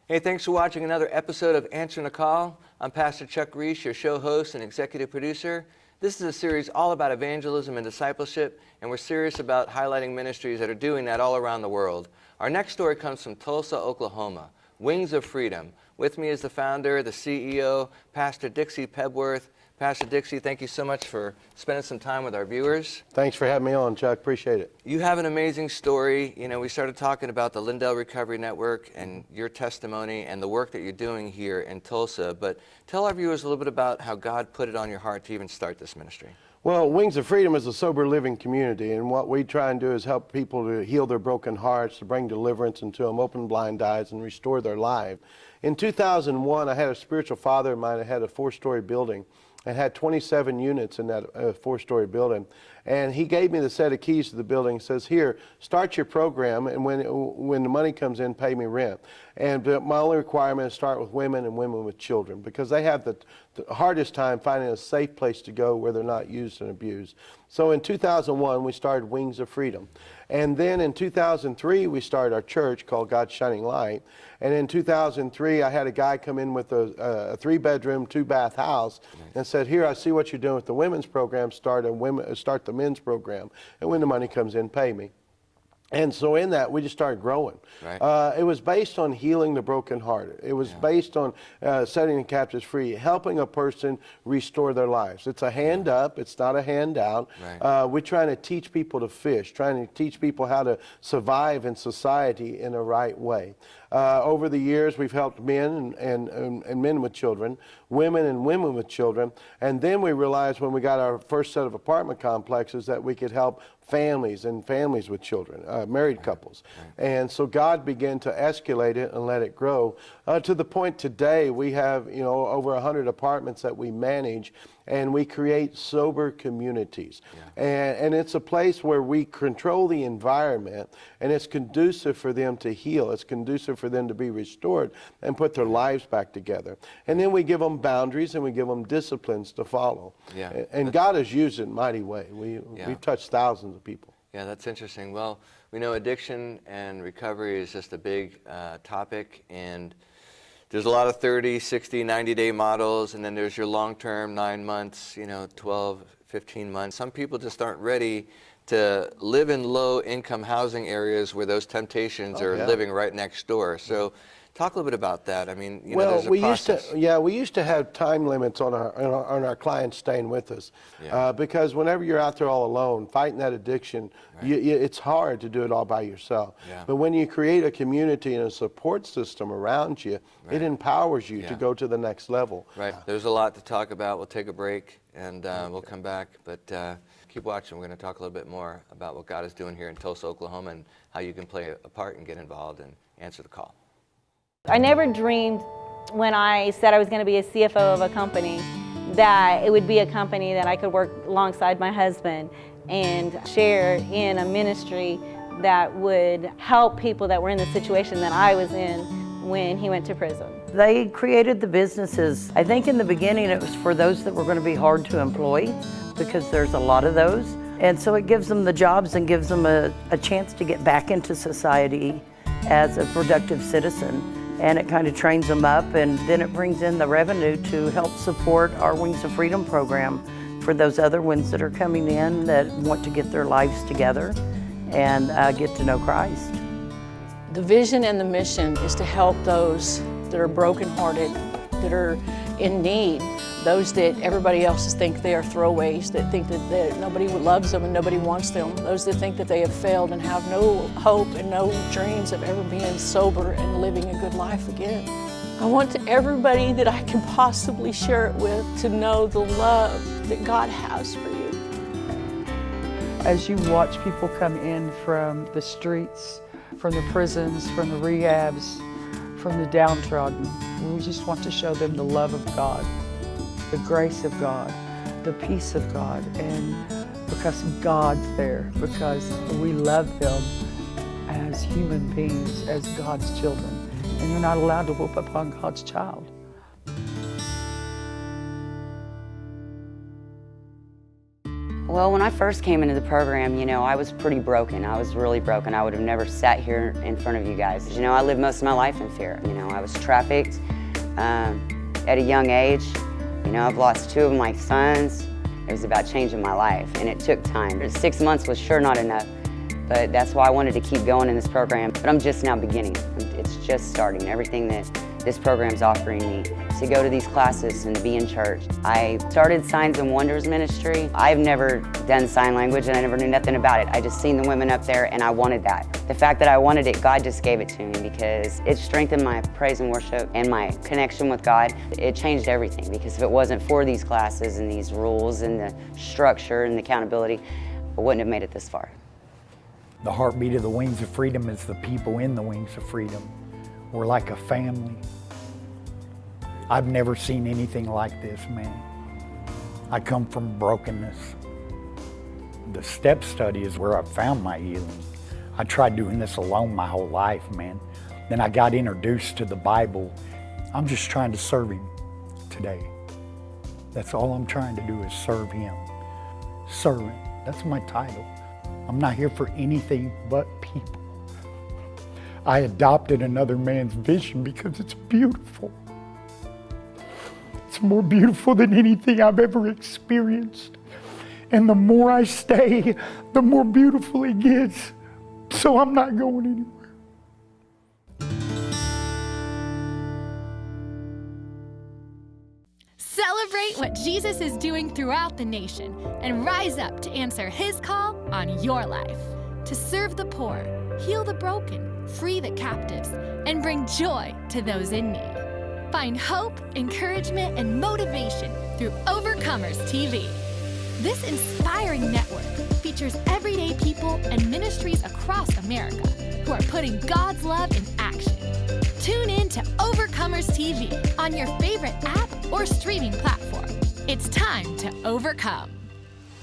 Hey, thanks for watching another episode of Answering the Call. I'm Pastor Chuck Reese, your show host and executive producer. This is a series all about evangelism and discipleship, and we're serious about highlighting ministries that are doing that all around the world. Our next story comes from Tulsa, Oklahoma, Wings of Freedom. With me is the founder, the CEO, Pastor Dixie Pebworth. Pastor Dixie, thank you so much for spending some time with our viewers. Thanks for having me on, Chuck. Appreciate it. You have an amazing story. You know, we started talking about the Lindell Recovery Network and your testimony and the work that you're doing here in Tulsa. But tell our viewers a little bit about how God put it on your heart to even start this ministry. Well, Wings of Freedom is a sober living community, and what we try and do is help people to heal their broken hearts, to bring deliverance into them, open blind eyes, and restore their life. In 2001, I had a spiritual father of mine that had a 4-story building. It had 27 units in that 4-story building. And he gave me the set of keys to the building and says, here, start your program, and when the money comes in, pay me rent. And my only requirement is start with women and women with children, because they have the hardest time finding a safe place to go where they're not used and abused. So in 2001, we started Wings of Freedom. And then in 2003, we started our church called God's Shining Light. And in 2003, I had a guy come in with a 3-bedroom, 2-bath house and said, here, I see what you're doing with the women's program, start the men's program. And when the money comes in, pay me. And so in that, we just started growing. Right. It was based on healing the brokenhearted. It was based on setting the captives free, helping a person restore their lives. It's a hand up. It's not a handout. Right. We're trying to teach people to fish, trying to teach people how to survive in society in a right way. Over the years, we've helped men and men with children, women and women with children, and then we realized when we got our first set of apartment complexes that we could help families and families with children, married couples. Right. And so God began to escalate it and let it grow to the point today we have over 100 apartments that we manage, and we create sober communities. Yeah. And it's a place where we control the environment, and it's conducive for them to heal. It's conducive for them to be restored and put their lives back together. And then we give them boundaries and we give them disciplines to follow. Yeah. And God has used it in a mighty way. We've touched thousands of people. Yeah, that's interesting. Well, we know addiction and recovery is just a big topic, and there's a lot of 30, 60, 90-day models, and then there's your long-term, 9 months, 12, 15 months. Some people just aren't ready to live in low-income housing areas where those temptations are living right next door. So talk a little bit about that. I mean, there's a process. We used to have time limits on our clients staying with us, because whenever you're out there all alone fighting that addiction, it's hard to do it all by yourself. Yeah. But when you create a community and a support system around you, it empowers you to go to the next level. Right. There's a lot to talk about. We'll take a break and we'll come back. But keep watching. We're going to talk a little bit more about what God is doing here in Tulsa, Oklahoma, and how you can play a part and get involved and answer the call. I never dreamed when I said I was going to be a CFO of a company that it would be a company that I could work alongside my husband and share in a ministry that would help people that were in the situation that I was in when he went to prison. They created the businesses. I think in the beginning it was for those that were going to be hard to employ, because there's a lot of those. And so it gives them the jobs and gives them a chance to get back into society as a productive citizen. And it kind of trains them up, and then it brings in the revenue to help support our Wings of Freedom program for those other ones that are coming in that want to get their lives together and get to know Christ. The vision and the mission is to help those that are brokenhearted, that are in need, those that everybody else think they are throwaways, that think that nobody loves them and nobody wants them, those that think that they have failed and have no hope and no dreams of ever being sober and living a good life again. I want everybody that I can possibly share it with to know the love that God has for you. As you watch people come in from the streets, from the prisons, from the rehabs, from the downtrodden, we just want to show them the love of God, the grace of God, the peace of God, and because God's there, because we love them as human beings, as God's children, and you're not allowed to whoop upon God's child. Well, when I first came into the program, I was pretty broken. I was really broken. I would have never sat here in front of you guys. I lived most of my life in fear. I was trafficked at a young age. I've lost 2 of my sons. It was about changing my life, and it took time. 6 months was sure not enough, but that's why I wanted to keep going in this program. But I'm just now beginning. It's just starting. Everything that this program's offering me, to go to these classes and to be in church. I started Signs and Wonders Ministry. I've never done sign language and I never knew nothing about it. I just seen the women up there and I wanted that. The fact that I wanted it, God just gave it to me because it strengthened my praise and worship and my connection with God. It changed everything, because if it wasn't for these classes and these rules and the structure and the accountability, I wouldn't have made it this far. The heartbeat of the Wings of Freedom is the people in the Wings of Freedom. We're like a family. I've never seen anything like this, man. I come from brokenness. The step study is where I found my healing. I tried doing this alone my whole life, man. Then I got introduced to the Bible. I'm just trying to serve Him today. That's all I'm trying to do is serve Him. Servant, that's my title. I'm not here for anything but people. I adopted another man's vision because it's beautiful. It's more beautiful than anything I've ever experienced. And the more I stay, the more beautiful it gets. So I'm not going anywhere. Celebrate what Jesus is doing throughout the nation and rise up to answer His call on your life. To serve the poor, heal the broken, free the captives, and bring joy to those in need. Find hope, encouragement, and motivation through Overcomers TV. This inspiring network features everyday people and ministries across America who are putting God's love in action. Tune in to Overcomers TV on your favorite app or streaming platform. It's time to overcome.